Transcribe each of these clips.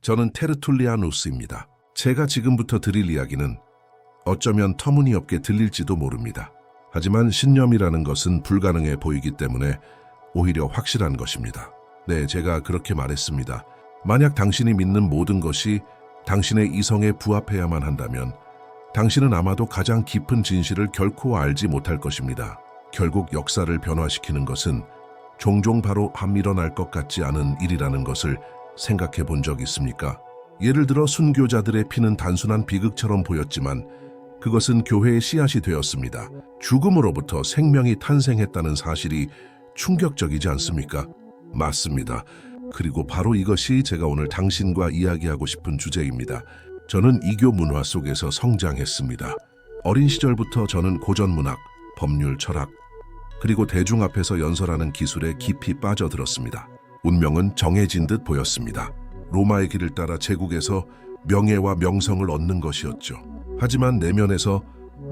저는 테르툴리아누스입니다. 제가 지금부터 드릴 이야기는 어쩌면 터무니없게 들릴지도 모릅니다. 하지만 신념이라는 것은 불가능해 보이기 때문에 오히려 확실한 것입니다. 네, 제가 그렇게 말했습니다. 만약 당신이 믿는 모든 것이 당신의 이성에 부합해야만 한다면 당신은 아마도 가장 깊은 진실을 결코 알지 못할 것입니다. 결국 역사를 변화시키는 것은 종종 바로 일어날 것 같지 않은 일이라는 것을 생각해 본 적 있습니까? 예를 들어 순교자들의 피는 단순한 비극처럼 보였지만 그것은 교회의 씨앗이 되었습니다. 죽음으로부터 생명이 탄생했다는 사실이 충격적이지 않습니까? 맞습니다. 그리고 바로 이것이 제가 오늘 당신과 이야기하고 싶은 주제입니다. 저는 이교 문화 속에서 성장했습니다. 어린 시절부터 저는 고전문학, 법률, 철학, 그리고 대중 앞에서 연설하는 기술에 깊이 빠져들었습니다. 운명은 정해진 듯 보였습니다. 로마의 길을 따라 제국에서 명예와 명성을 얻는 것이었죠. 하지만 내면에서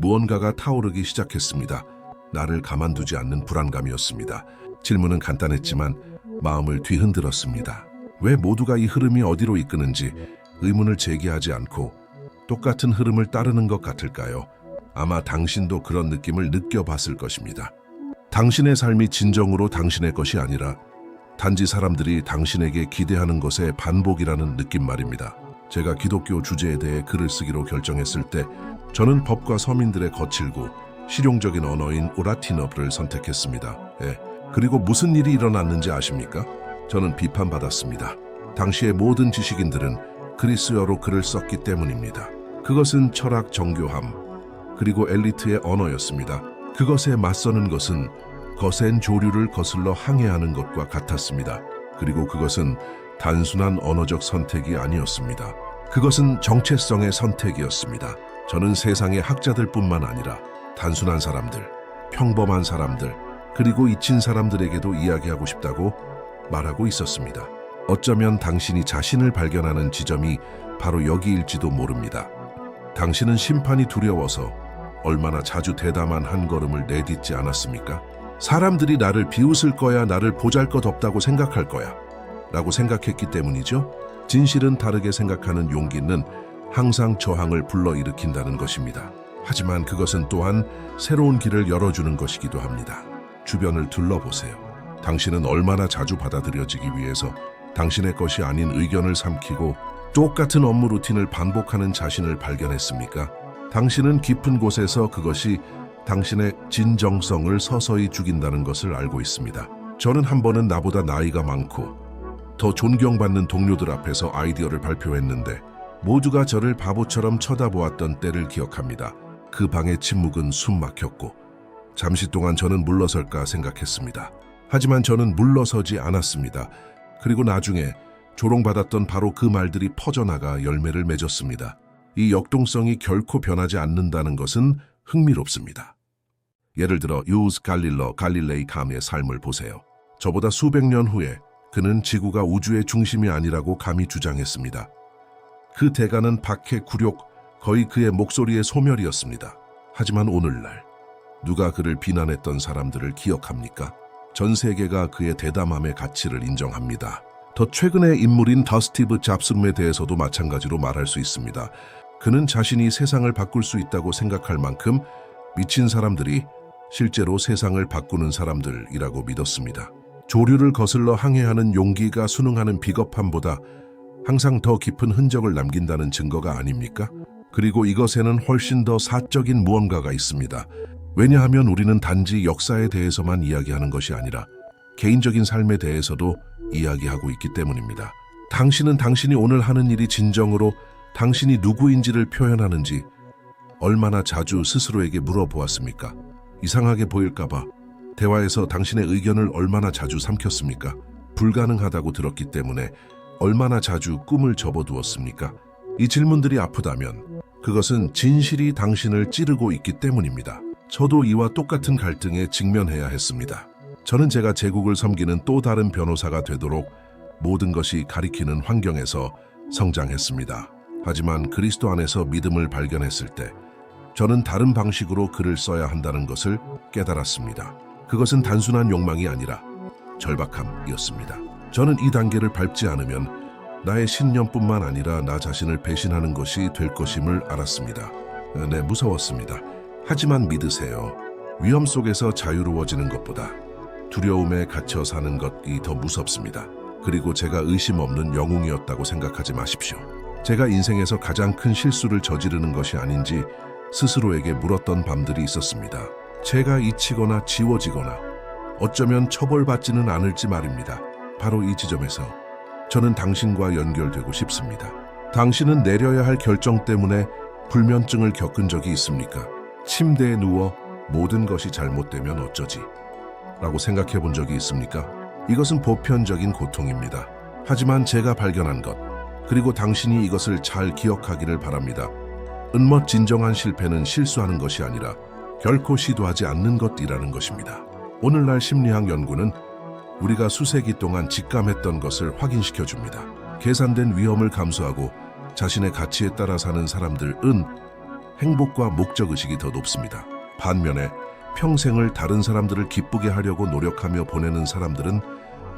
무언가가 타오르기 시작했습니다. 나를 가만두지 않는 불안감이었습니다. 질문은 간단했지만 마음을 뒤흔들었습니다. 왜 모두가 이 흐름이 어디로 이끄는지 의문을 제기하지 않고 똑같은 흐름을 따르는 것 같을까요? 아마 당신도 그런 느낌을 느껴봤을 것입니다. 당신의 삶이 진정으로 당신의 것이 아니라 단지 사람들이 당신에게 기대하는 것의 반복이라는 느낌 말입니다. 제가 기독교 주제에 대해 글을 쓰기로 결정했을 때 저는 법과 서민들의 거칠고 실용적인 언어인 오라티너를 선택했습니다. 그리고 무슨 일이 일어났는지 아십니까? 저는 비판받았습니다. 당시의 모든 지식인들은 그리스어로 글을 썼기 때문입니다. 그것은 철학 정교함, 그리고 엘리트의 언어였습니다. 그것에 맞서는 것은 거센 조류를 거슬러 항해하는 것과 같았습니다. 그리고 그것은 단순한 언어적 선택이 아니었습니다. 그것은 정체성의 선택이었습니다. 저는 세상의 학자들뿐만 아니라 단순한 사람들, 평범한 사람들, 그리고 잊힌 사람들에게도 이야기하고 싶다고 말하고 있었습니다. 어쩌면 당신이 자신을 발견하는 지점이 바로 여기일지도 모릅니다. 당신은 심판이 두려워서 얼마나 자주 대담한 한 걸음을 내딛지 않았습니까? 사람들이 나를 비웃을 거야, 나를 보잘것없다고 생각할 거야 라고 생각했기 때문이죠. 진실은 다르게 생각하는 용기는 항상 저항을 불러일으킨다는 것입니다. 하지만 그것은 또한 새로운 길을 열어주는 것이기도 합니다. 주변을 둘러보세요. 당신은 얼마나 자주 받아들여지기 위해서 당신의 것이 아닌 의견을 삼키고 똑같은 업무 루틴을 반복하는 자신을 발견했습니까? 당신은 깊은 곳에서 그것이 당신의 진정성을 서서히 죽인다는 것을 알고 있습니다. 저는 한 번은 나보다 나이가 많고 더 존경받는 동료들 앞에서 아이디어를 발표했는데 모두가 저를 바보처럼 쳐다보았던 때를 기억합니다. 그 방의 침묵은 숨 막혔고 잠시 동안 저는 물러설까 생각했습니다. 하지만 저는 물러서지 않았습니다. 그리고 나중에 조롱받았던 바로 그 말들이 퍼져나가 열매를 맺었습니다. 이 역동성이 결코 변하지 않는다는 것은 흥미롭습니다. 예를 들어 유스 갈릴레이 감의 삶을 보세요. 저보다 수백 년 후에 그는 지구가 우주의 중심이 아니라고 감히 주장했습니다. 그 대가는 박해 굴욕, 거의 그의 목소리의 소멸이었습니다. 하지만 오늘날 누가 그를 비난했던 사람들을 기억합니까? 전 세계가 그의 대담함의 가치를 인정합니다. 더 최근의 인물인 더 스티브 잡스에 대해서도 마찬가지로 말할 수 있습니다. 그는 자신이 세상을 바꿀 수 있다고 생각할 만큼 미친 사람들이 실제로 세상을 바꾸는 사람들이라고 믿었습니다. 조류를 거슬러 항해하는 용기가 순응하는 비겁함보다 항상 더 깊은 흔적을 남긴다는 증거가 아닙니까? 그리고 이것에는 훨씬 더 사적인 무언가가 있습니다. 왜냐하면 우리는 단지 역사에 대해서만 이야기하는 것이 아니라 개인적인 삶에 대해서도 이야기하고 있기 때문입니다. 당신은 당신이 오늘 하는 일이 진정으로 당신이 누구인지를 표현하는지 얼마나 자주 스스로에게 물어보았습니까? 이상하게 보일까봐 대화에서 당신의 의견을 얼마나 자주 삼켰습니까? 불가능하다고 들었기 때문에 얼마나 자주 꿈을 접어두었습니까? 이 질문들이 아프다면 그것은 진실이 당신을 찌르고 있기 때문입니다. 저도 이와 똑같은 갈등에 직면해야 했습니다. 저는 제가 제국을 섬기는 또 다른 변호사가 되도록 모든 것이 가리키는 환경에서 성장했습니다. 하지만 그리스도 안에서 믿음을 발견했을 때 저는 다른 방식으로 글을 써야 한다는 것을 깨달았습니다. 그것은 단순한 욕망이 아니라 절박함이었습니다. 저는 이 단계를 밟지 않으면 나의 신념뿐만 아니라 나 자신을 배신하는 것이 될 것임을 알았습니다. 네, 무서웠습니다. 하지만 믿으세요. 위험 속에서 자유로워지는 것보다 두려움에 갇혀 사는 것이 더 무섭습니다. 그리고 제가 의심 없는 영웅이었다고 생각하지 마십시오. 제가 인생에서 가장 큰 실수를 저지르는 것이 아닌지 스스로에게 물었던 밤들이 있었습니다. 제가 잊히거나 지워지거나 어쩌면 처벌받지는 않을지 말입니다. 바로 이 지점에서 저는 당신과 연결되고 싶습니다. 당신은 내려야 할 결정 때문에 불면증을 겪은 적이 있습니까? 침대에 누워 모든 것이 잘못되면 어쩌지? 라고 생각해 본 적이 있습니까? 이것은 보편적인 고통입니다. 하지만 제가 발견한 것, 그리고 당신이 이것을 잘 기억하기를 바랍니다. 은멋 진정한 실패는 실수하는 것이 아니라 결코 시도하지 않는 것이라는 것입니다. 오늘날 심리학 연구는 우리가 수세기 동안 직감했던 것을 확인시켜 줍니다. 계산된 위험을 감수하고 자신의 가치에 따라 사는 사람들은 행복과 목적의식이 더 높습니다. 반면에 평생을 다른 사람들을 기쁘게 하려고 노력하며 보내는 사람들은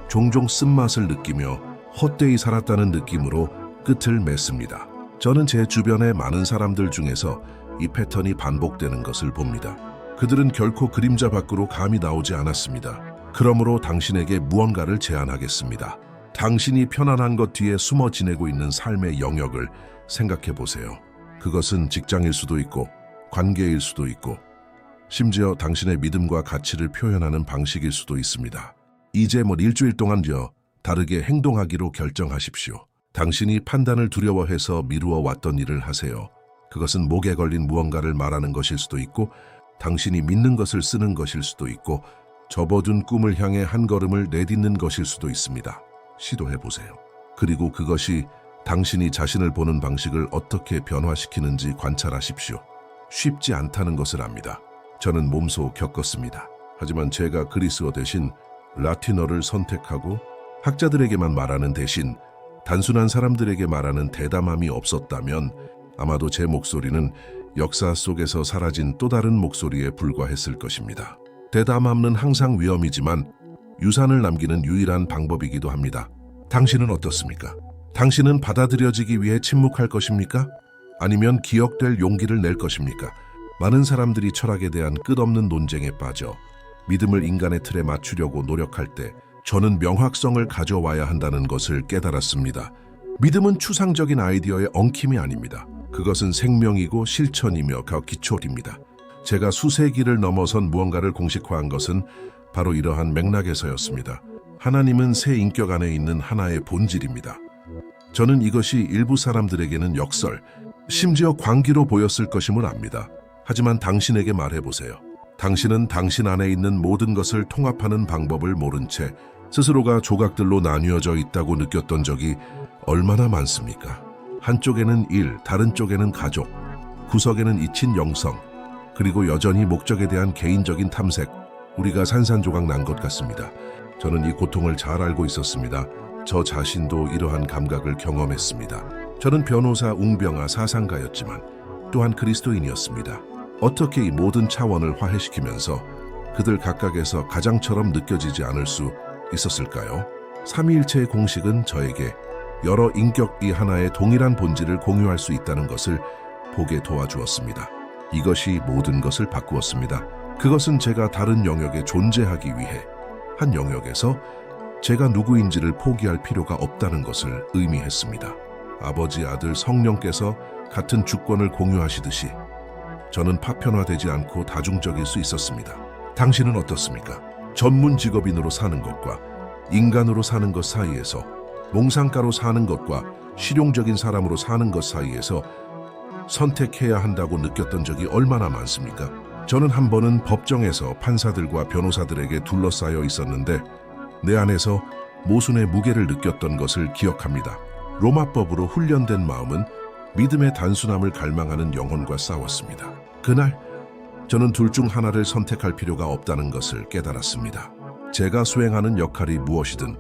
종종 쓴맛을 느끼며 헛되이 살았다는 느낌으로 끝을 맺습니다. 저는 제 주변의 많은 사람들 중에서 이 패턴이 반복되는 것을 봅니다. 그들은 결코 그림자 밖으로 감히 나오지 않았습니다. 그러므로 당신에게 무언가를 제안하겠습니다. 당신이 편안한 것 뒤에 숨어 지내고 있는 삶의 영역을 생각해 보세요. 그것은 직장일 수도 있고 관계일 수도 있고 심지어 당신의 믿음과 가치를 표현하는 방식일 수도 있습니다. 이제 일주일 동안 다르게 행동하기로 결정하십시오. 당신이 판단을 두려워해서 미루어 왔던 일을 하세요. 그것은 목에 걸린 무언가를 말하는 것일 수도 있고 당신이 믿는 것을 쓰는 것일 수도 있고 접어둔 꿈을 향해 한 걸음을 내딛는 것일 수도 있습니다. 시도해보세요. 그리고 그것이 당신이 자신을 보는 방식을 어떻게 변화시키는지 관찰하십시오. 쉽지 않다는 것을 압니다. 저는 몸소 겪었습니다. 하지만 제가 그리스어 대신 라틴어를 선택하고 학자들에게만 말하는 대신 단순한 사람들에게 말하는 대담함이 없었다면 아마도 제 목소리는 역사 속에서 사라진 또 다른 목소리에 불과했을 것입니다. 대담함은 항상 위험이지만 유산을 남기는 유일한 방법이기도 합니다. 당신은 어떻습니까? 당신은 받아들여지기 위해 침묵할 것입니까? 아니면 기억될 용기를 낼 것입니까? 많은 사람들이 철학에 대한 끝없는 논쟁에 빠져 믿음을 인간의 틀에 맞추려고 노력할 때 저는 명확성을 가져와야 한다는 것을 깨달았습니다. 믿음은 추상적인 아이디어의 엉킴이 아닙니다. 그것은 생명이고 실천이며 기초입니다. 제가 수세기를 넘어선 무언가를 공식화한 것은 바로 이러한 맥락에서였습니다. 하나님은 새 인격 안에 있는 하나의 본질입니다. 저는 이것이 일부 사람들에게는 역설, 심지어 광기로 보였을 것임을 압니다. 하지만 당신에게 말해보세요. 당신은 당신 안에 있는 모든 것을 통합하는 방법을 모른 채 스스로가 조각들로 나뉘어져 있다고 느꼈던 적이 얼마나 많습니까? 한쪽에는 일, 다른 쪽에는 가족, 구석에는 잊힌 영성, 그리고 여전히 목적에 대한 개인적인 탐색, 우리가 산산조각 난 것 같습니다. 저는 이 고통을 잘 알고 있었습니다. 저 자신도 이러한 감각을 경험했습니다. 저는 변호사, 웅병아, 사상가였지만 또한 그리스도인이었습니다. 어떻게 이 모든 차원을 화해시키면서 그들 각각에서 가장처럼 느껴지지 않을 수 있었을까요? 삼위일체의 공식은 저에게 여러 인격이 하나의 동일한 본질을 공유할 수 있다는 것을 보게 도와주었습니다. 이것이 모든 것을 바꾸었습니다. 그것은 제가 다른 영역에 존재하기 위해 한 영역에서 제가 누구인지를 포기할 필요가 없다는 것을 의미했습니다. 아버지, 아들, 성령께서 같은 주권을 공유하시듯이 저는 파편화되지 않고 다중적일 수 있었습니다. 당신은 어떻습니까? 전문 직업인으로 사는 것과 인간으로 사는 것 사이에서, 몽상가로 사는 것과 실용적인 사람으로 사는 것 사이에서 선택해야 한다고 느꼈던 적이 얼마나 많습니까? 저는 한 번은 법정에서 판사들과 변호사들에게 둘러싸여 있었는데 내 안에서 모순의 무게를 느꼈던 것을 기억합니다. 로마법으로 훈련된 마음은 믿음의 단순함을 갈망하는 영혼과 싸웠습니다. 그날 저는 둘 중 하나를 선택할 필요가 없다는 것을 깨달았습니다. 제가 수행하는 역할이 무엇이든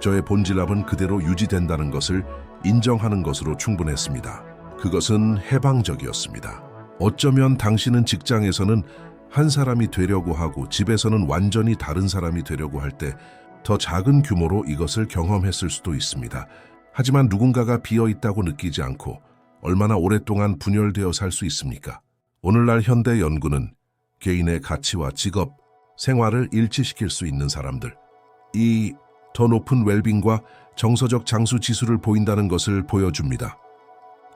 저의 본질함은 그대로 유지된다는 것을 인정하는 것으로 충분했습니다. 그것은 해방적이었습니다. 어쩌면 당신은 직장에서는 한 사람이 되려고 하고 집에서는 완전히 다른 사람이 되려고 할 때 더 작은 규모로 이것을 경험했을 수도 있습니다. 하지만 누군가가 비어있다고 느끼지 않고 얼마나 오랫동안 분열되어 살 수 있습니까? 오늘날 현대 연구는 개인의 가치와 직업, 생활을 일치시킬 수 있는 사람들, 이 더 높은 웰빙과 정서적 장수 지수를 보인다는 것을 보여줍니다.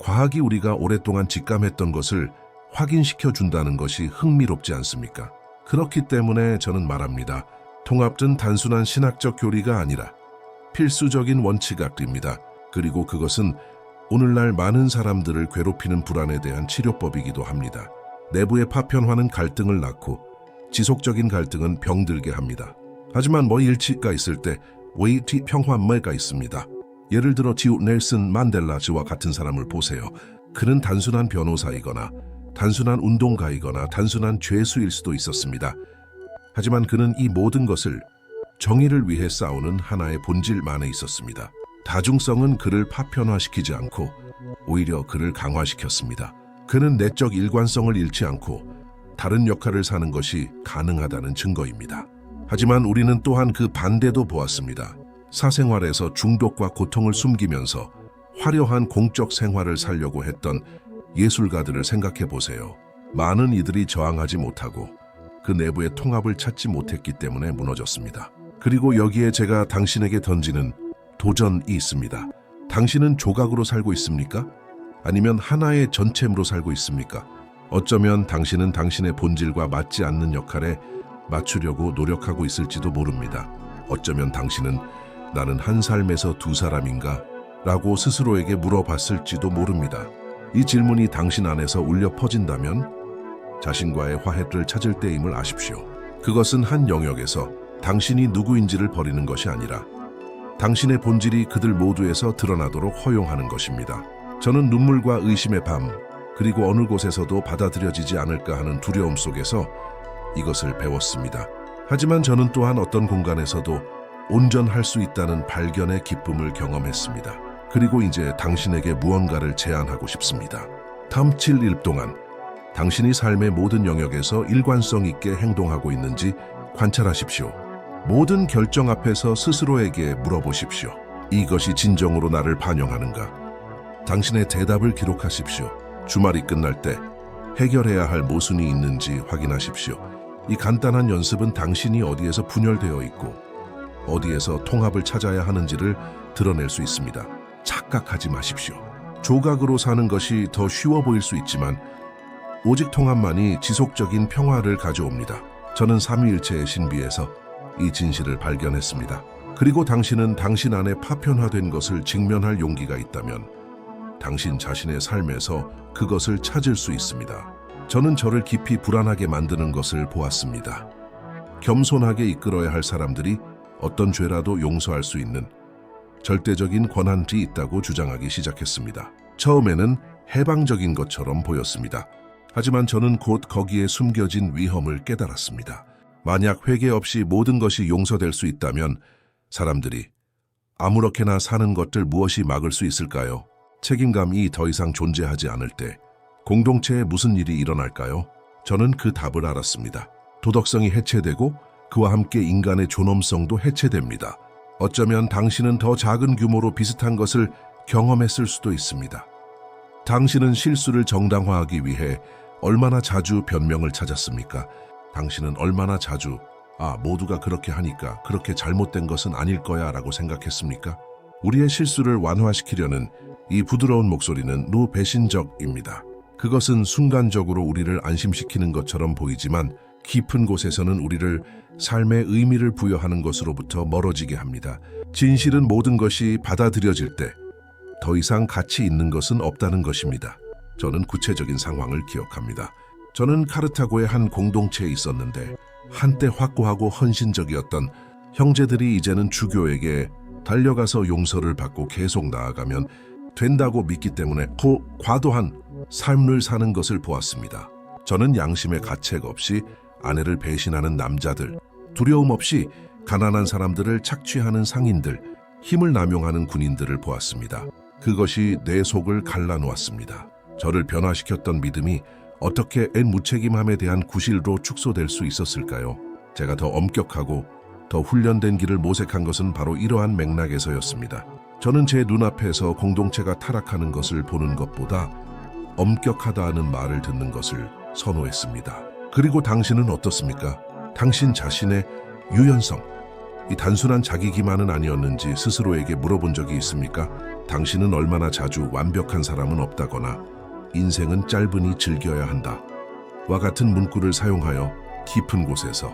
과학이 우리가 오랫동안 직감했던 것을 확인시켜 준다는 것이 흥미롭지 않습니까? 그렇기 때문에 저는 말합니다. 통합은 단순한 신학적 교리가 아니라 필수적인 원칙학입니다. 그리고 그것은 오늘날 많은 사람들을 괴롭히는 불안에 대한 치료법이기도 합니다. 내부의 파편화는 갈등을 낳고 지속적인 갈등은 병들게 합니다. 하지만 일치가 있을 때 웨이티 평화매가 있습니다. 예를 들어 지우 넬슨 만델라즈와 같은 사람을 보세요. 그는 단순한 변호사이거나 단순한 운동가이거나 단순한 죄수일 수도 있었습니다. 하지만 그는 이 모든 것을 정의를 위해 싸우는 하나의 본질만에 있었습니다. 다중성은 그를 파편화시키지 않고 오히려 그를 강화시켰습니다. 그는 내적 일관성을 잃지 않고 다른 역할을 사는 것이 가능하다는 증거입니다. 하지만 우리는 또한 그 반대도 보았습니다. 사생활에서 중독과 고통을 숨기면서 화려한 공적 생활을 살려고 했던 예술가들을 생각해 보세요. 많은 이들이 저항하지 못하고 그 내부의 통합을 찾지 못했기 때문에 무너졌습니다. 그리고 여기에 제가 당신에게 던지는 도전이 있습니다. 당신은 조각으로 살고 있습니까? 아니면 하나의 전체로 살고 있습니까? 어쩌면 당신은 당신의 본질과 맞지 않는 역할에 맞추려고 노력하고 있을지도 모릅니다. 어쩌면 당신은 나는 한 삶에서 두 사람인가? 라고 스스로에게 물어봤을지도 모릅니다. 이 질문이 당신 안에서 울려 퍼진다면 자신과의 화해를 찾을 때임을 아십시오. 그것은 한 영역에서 당신이 누구인지를 버리는 것이 아니라 당신의 본질이 그들 모두에서 드러나도록 허용하는 것입니다. 저는 눈물과 의심의 밤, 그리고 어느 곳에서도 받아들여지지 않을까 하는 두려움 속에서 이것을 배웠습니다. 하지만 저는 또한 어떤 공간에서도 온전할 수 있다는 발견의 기쁨을 경험했습니다. 그리고 이제 당신에게 무언가를 제안하고 싶습니다. 다음 7일 동안 당신이 삶의 모든 영역에서 일관성 있게 행동하고 있는지 관찰하십시오. 모든 결정 앞에서 스스로에게 물어보십시오. 이것이 진정으로 나를 반영하는가? 당신의 대답을 기록하십시오. 주말이 끝날 때 해결해야 할 모순이 있는지 확인하십시오. 이 간단한 연습은 당신이 어디에서 분열되어 있고 어디에서 통합을 찾아야 하는지를 드러낼 수 있습니다. 착각하지 마십시오. 조각으로 사는 것이 더 쉬워 보일 수 있지만 오직 통합만이 지속적인 평화를 가져옵니다. 저는 삼위일체의 신비에서 이 진실을 발견했습니다. 그리고 당신은 당신 안에 파편화된 것을 직면할 용기가 있다면 당신 자신의 삶에서 그것을 찾을 수 있습니다. 저는 저를 깊이 불안하게 만드는 것을 보았습니다. 겸손하게 이끌어야 할 사람들이 어떤 죄라도 용서할 수 있는 절대적인 권한이 있다고 주장하기 시작했습니다. 처음에는 해방적인 것처럼 보였습니다. 하지만 저는 곧 거기에 숨겨진 위험을 깨달았습니다. 만약 회개 없이 모든 것이 용서될 수 있다면 사람들이 아무렇게나 사는 것들 무엇이 막을 수 있을까요? 책임감이 더 이상 존재하지 않을 때 공동체에 무슨 일이 일어날까요? 저는 그 답을 알았습니다. 도덕성이 해체되고 그와 함께 인간의 존엄성도 해체됩니다. 어쩌면 당신은 더 작은 규모로 비슷한 것을 경험했을 수도 있습니다. 당신은 실수를 정당화하기 위해 얼마나 자주 변명을 찾았습니까? 당신은 얼마나 자주 모두가 그렇게 하니까 그렇게 잘못된 것은 아닐 거야 라고 생각했습니까? 우리의 실수를 완화시키려는 이 부드러운 목소리는 배신적입니다. 그것은 순간적으로 우리를 안심시키는 것처럼 보이지만 깊은 곳에서는 우리를 삶의 의미를 부여하는 것으로부터 멀어지게 합니다. 진실은 모든 것이 받아들여질 때 더 이상 가치 있는 것은 없다는 것입니다. 저는 구체적인 상황을 기억합니다. 저는 카르타고의 한 공동체에 있었는데 한때 확고하고 헌신적이었던 형제들이 이제는 주교에게 달려가서 용서를 받고 계속 나아가면 된다고 믿기 때문에 과도한 삶을 사는 것을 보았습니다. 저는 양심의 가책 없이 아내를 배신하는 남자들, 두려움 없이 가난한 사람들을 착취하는 상인들, 힘을 남용하는 군인들을 보았습니다. 그것이 내 속을 갈라놓았습니다. 저를 변화시켰던 믿음이 어떻게 무책임함에 대한 구실로 축소될 수 있었을까요? 제가 더 엄격하고 더 훈련된 길을 모색한 것은 바로 이러한 맥락에서였습니다. 저는 제 눈앞에서 공동체가 타락하는 것을 보는 것보다 엄격하다는 말을 듣는 것을 선호했습니다. 그리고 당신은 어떻습니까? 당신 자신의 유연성, 이 단순한 자기 기만은 아니었는지 스스로에게 물어본 적이 있습니까? 당신은 얼마나 자주 완벽한 사람은 없다거나 인생은 짧으니 즐겨야 한다 와 같은 문구를 사용하여 깊은 곳에서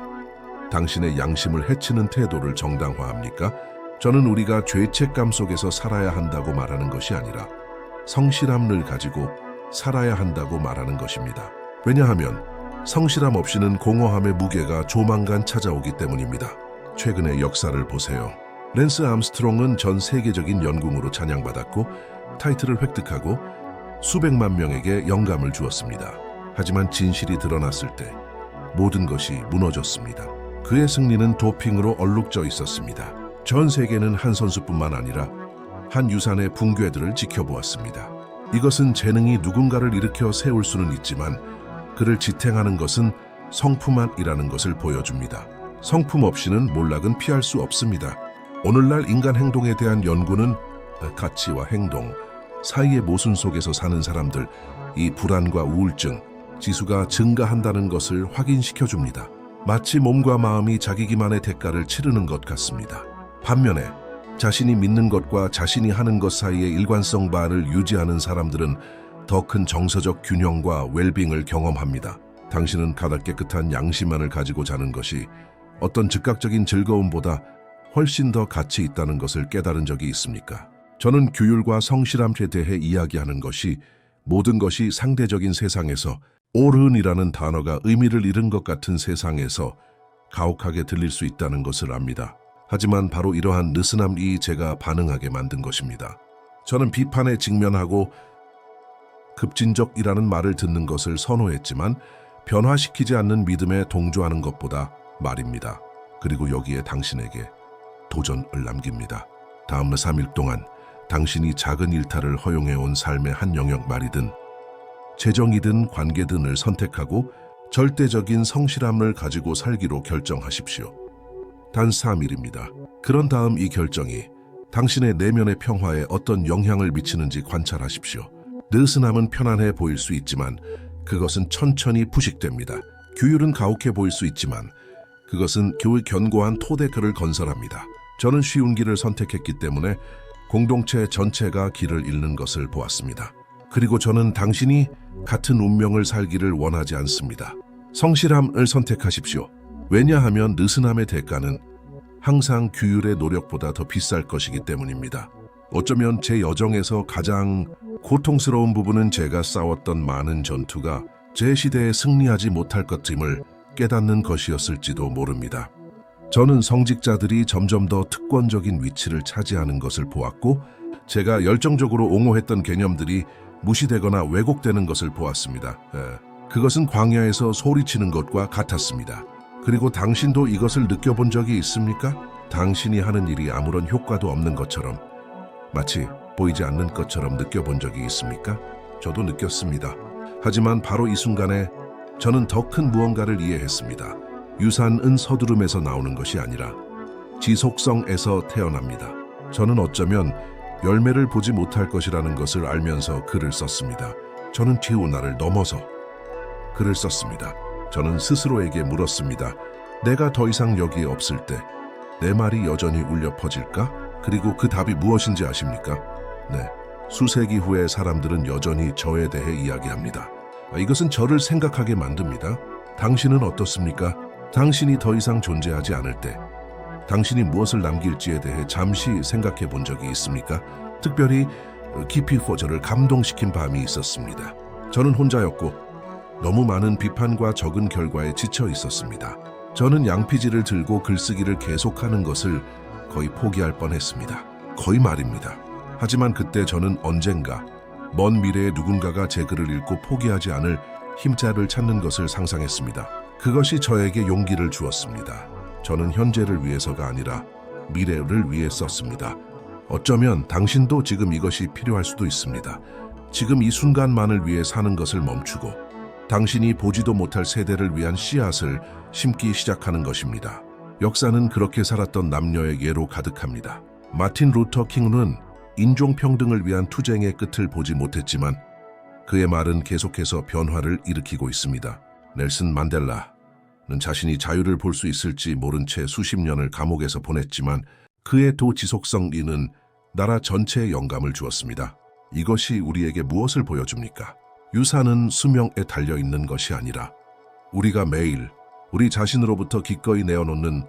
당신의 양심을 해치는 태도를 정당화합니까? 저는 우리가 죄책감 속에서 살아야 한다고 말하는 것이 아니라 성실함을 가지고 살아야 한다고 말하는 것입니다. 왜냐하면 성실함 없이는 공허함의 무게가 조만간 찾아오기 때문입니다. 최근의 역사를 보세요. 랜스 암스트롱은 전 세계적인 연궁으로 찬양받았고 타이틀을 획득하고 수백만 명에게 영감을 주었습니다. 하지만 진실이 드러났을 때 모든 것이 무너졌습니다. 그의 승리는 도핑으로 얼룩져 있었습니다. 전 세계는 한 선수뿐만 아니라 한 유산의 붕괴들을 지켜보았습니다. 이것은 재능이 누군가를 일으켜 세울 수는 있지만 그를 지탱하는 것은 성품만이라는 것을 보여줍니다. 성품 없이는 몰락은 피할 수 없습니다. 오늘날 인간 행동에 대한 연구는 가치와 행동 사이의 모순 속에서 사는 사람들, 이 불안과 우울증, 지수가 증가한다는 것을 확인시켜줍니다. 마치 몸과 마음이 자기 기만의 대가를 치르는 것 같습니다. 반면에 자신이 믿는 것과 자신이 하는 것 사이의 일관성 바를 유지하는 사람들은 더 큰 정서적 균형과 웰빙을 경험합니다. 당신은 가장 깨끗한 양심만을 가지고 자는 것이 어떤 즉각적인 즐거움보다 훨씬 더 가치 있다는 것을 깨달은 적이 있습니까? 저는 규율과 성실함에 대해 이야기하는 것이 모든 것이 상대적인 세상에서 옳은이라는 단어가 의미를 잃은 것 같은 세상에서 가혹하게 들릴 수 있다는 것을 압니다. 하지만 바로 이러한 느슨함이 제가 반응하게 만든 것입니다. 저는 비판에 직면하고 급진적이라는 말을 듣는 것을 선호했지만 변화시키지 않는 믿음에 동조하는 것보다 말입니다. 그리고 여기에 당신에게 도전을 남깁니다. 다음 3일 동안 당신이 작은 일탈을 허용해온 삶의 한 영역 말이든 재정이든 관계든을 선택하고 절대적인 성실함을 가지고 살기로 결정하십시오. 단 3일입니다. 그런 다음 이 결정이 당신의 내면의 평화에 어떤 영향을 미치는지 관찰하십시오. 느슨함은 편안해 보일 수 있지만 그것은 천천히 부식됩니다. 규율은 가혹해 보일 수 있지만 그것은 견고한 토대를 건설합니다. 저는 쉬운 길을 선택했기 때문에 공동체 전체가 길을 잃는 것을 보았습니다. 그리고 저는 당신이 같은 운명을 살기를 원하지 않습니다. 성실함을 선택하십시오. 왜냐하면 느슨함의 대가는 항상 규율의 노력보다 더 비쌀 것이기 때문입니다. 어쩌면 제 여정에서 가장 고통스러운 부분은 제가 싸웠던 많은 전투가 제 시대에 승리하지 못할 것임을 깨닫는 것이었을지도 모릅니다. 저는 성직자들이 점점 더 특권적인 위치를 차지하는 것을 보았고 제가 열정적으로 옹호했던 개념들이 무시되거나 왜곡되는 것을 보았습니다. 그것은 광야에서 소리치는 것과 같았습니다. 그리고 당신도 이것을 느껴본 적이 있습니까? 당신이 하는 일이 아무런 효과도 없는 것처럼 마치 보이지 않는 것처럼 느껴본 적이 있습니까? 저도 느꼈습니다. 하지만 바로 이 순간에 저는 더 큰 무언가를 이해했습니다. 유산은 서두름에서 나오는 것이 아니라 지속성에서 태어납니다. 저는 어쩌면 열매를 보지 못할 것이라는 것을 알면서 글을 썼습니다. 저는 기우나를 넘어서 글을 썼습니다. 저는 스스로에게 물었습니다. 내가 더 이상 여기에 없을 때 내 말이 여전히 울려 퍼질까? 그리고 그 답이 무엇인지 아십니까? 네, 수세기 후에 사람들은 여전히 저에 대해 이야기합니다. 이것은 저를 생각하게 만듭니다. 당신은 어떻습니까? 당신이 더 이상 존재하지 않을 때 당신이 무엇을 남길지에 대해 잠시 생각해 본 적이 있습니까? 특별히 깊이 저를 감동시킨 밤이 있었습니다. 저는 혼자였고 너무 많은 비판과 적은 결과에 지쳐 있었습니다. 저는 양피지를 들고 글쓰기를 계속하는 것을 거의 포기할 뻔했습니다. 거의 말입니다. 하지만 그때 저는 언젠가 먼 미래에 누군가가 제 글을 읽고 포기하지 않을 힘자를 찾는 것을 상상했습니다. 그것이 저에게 용기를 주었습니다. 저는 현재를 위해서가 아니라 미래를 위해 썼습니다. 어쩌면 당신도 지금 이것이 필요할 수도 있습니다. 지금 이 순간만을 위해 사는 것을 멈추고 당신이 보지도 못할 세대를 위한 씨앗을 심기 시작하는 것입니다. 역사는 그렇게 살았던 남녀의 예로 가득합니다. 마틴 루터 킹은 인종평등을 위한 투쟁의 끝을 보지 못했지만 그의 말은 계속해서 변화를 일으키고 있습니다. 넬슨 만델라는 자신이 자유를 볼 수 있을지 모른 채 수십 년을 감옥에서 보냈지만 그의 도지속성리는 나라 전체에 영감을 주었습니다. 이것이 우리에게 무엇을 보여줍니까? 유산은 수명에 달려있는 것이 아니라 우리가 매일 우리 자신으로부터 기꺼이 내어놓는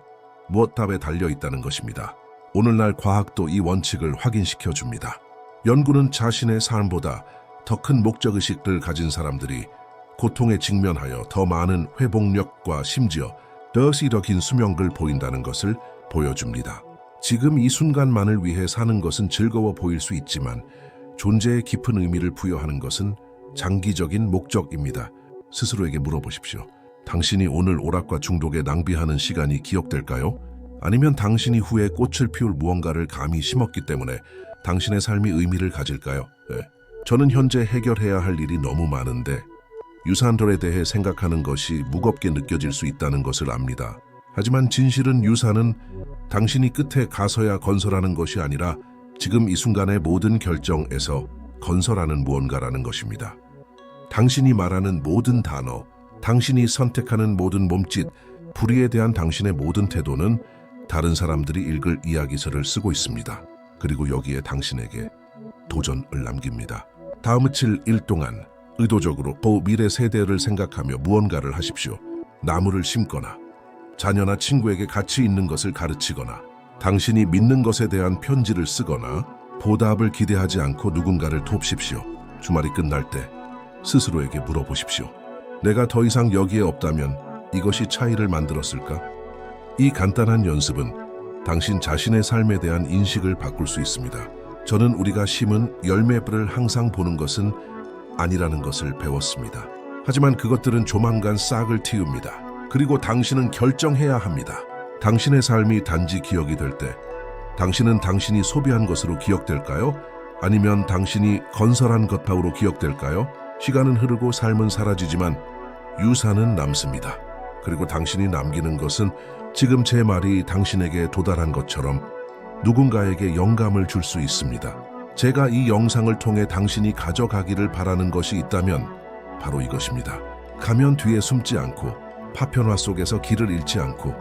무엇답에 달려있다는 것입니다. 오늘날 과학도 이 원칙을 확인시켜줍니다. 연구는 자신의 삶보다 더 큰 목적의식을 가진 사람들이 고통에 직면하여 더 많은 회복력과 심지어 더 긴 수명을 보인다는 것을 보여줍니다. 지금 이 순간만을 위해 사는 것은 즐거워 보일 수 있지만 존재의 깊은 의미를 부여하는 것은 장기적인 목적입니다. 스스로에게 물어보십시오. 당신이 오늘 오락과 중독에 낭비하는 시간이 기억될까요? 아니면 당신이 후에 꽃을 피울 무언가를 감히 심었기 때문에 당신의 삶이 의미를 가질까요? 네. 저는 현재 해결해야 할 일이 너무 많은데 유산들에 대해 생각하는 것이 무겁게 느껴질 수 있다는 것을 압니다. 하지만 진실은 유산은 당신이 끝에 가서야 건설하는 것이 아니라 지금 이 순간의 모든 결정에서 건설하는 무언가라는 것입니다. 당신이 말하는 모든 단어, 당신이 선택하는 모든 몸짓, 불의에 대한 당신의 모든 태도는 다른 사람들이 읽을 이야기서를 쓰고 있습니다. 그리고 여기에 당신에게 도전을 남깁니다. 다음 며칠 일 동안 의도적으로 미래 세대를 생각하며 무언가를 하십시오. 나무를 심거나 자녀나 친구에게 가치 있는 것을 가르치거나 당신이 믿는 것에 대한 편지를 쓰거나 보답을 기대하지 않고 누군가를 돕십시오. 주말이 끝날 때 스스로에게 물어보십시오. 내가 더 이상 여기에 없다면 이것이 차이를 만들었을까? 이 간단한 연습은 당신 자신의 삶에 대한 인식을 바꿀 수 있습니다. 저는 우리가 심은 열매를 항상 보는 것은 아니라는 것을 배웠습니다. 하지만 그것들은 조만간 싹을 틔웁니다. 그리고 당신은 결정해야 합니다. 당신의 삶이 단지 기억이 될 때 당신은 당신이 소비한 것으로 기억될까요? 아니면 당신이 건설한 것으로 기억될까요? 시간은 흐르고 삶은 사라지지만 유산은 남습니다. 그리고 당신이 남기는 것은 지금 제 말이 당신에게 도달한 것처럼 누군가에게 영감을 줄 수 있습니다. 제가 이 영상을 통해 당신이 가져가기를 바라는 것이 있다면 바로 이것입니다. 가면 뒤에 숨지 않고 파편화 속에서 길을 잃지 않고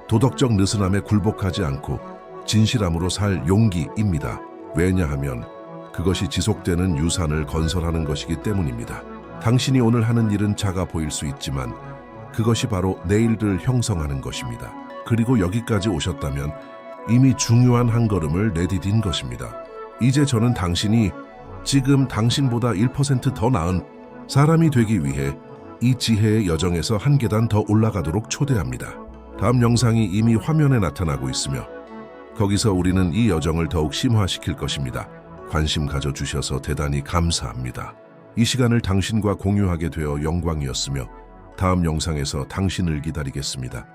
도덕적 느슨함에 굴복하지 않고 진실함으로 살 용기입니다. 왜냐하면 그것이 지속되는 유산을 건설하는 것이기 때문입니다. 당신이 오늘 하는 일은 작아 보일 수 있지만 그것이 바로 내일을 형성하는 것입니다. 그리고 여기까지 오셨다면 이미 중요한 한 걸음을 내디딘 것입니다. 이제 저는 당신이 지금 당신보다 1% 더 나은 사람이 되기 위해 이 지혜의 여정에서 한 계단 더 올라가도록 초대합니다. 다음 영상이 이미 화면에 나타나고 있으며 거기서 우리는 이 여정을 더욱 심화시킬 것입니다. 관심 가져주셔서 대단히 감사합니다. 이 시간을 당신과 공유하게 되어 영광이었으며 다음 영상에서 당신을 기다리겠습니다.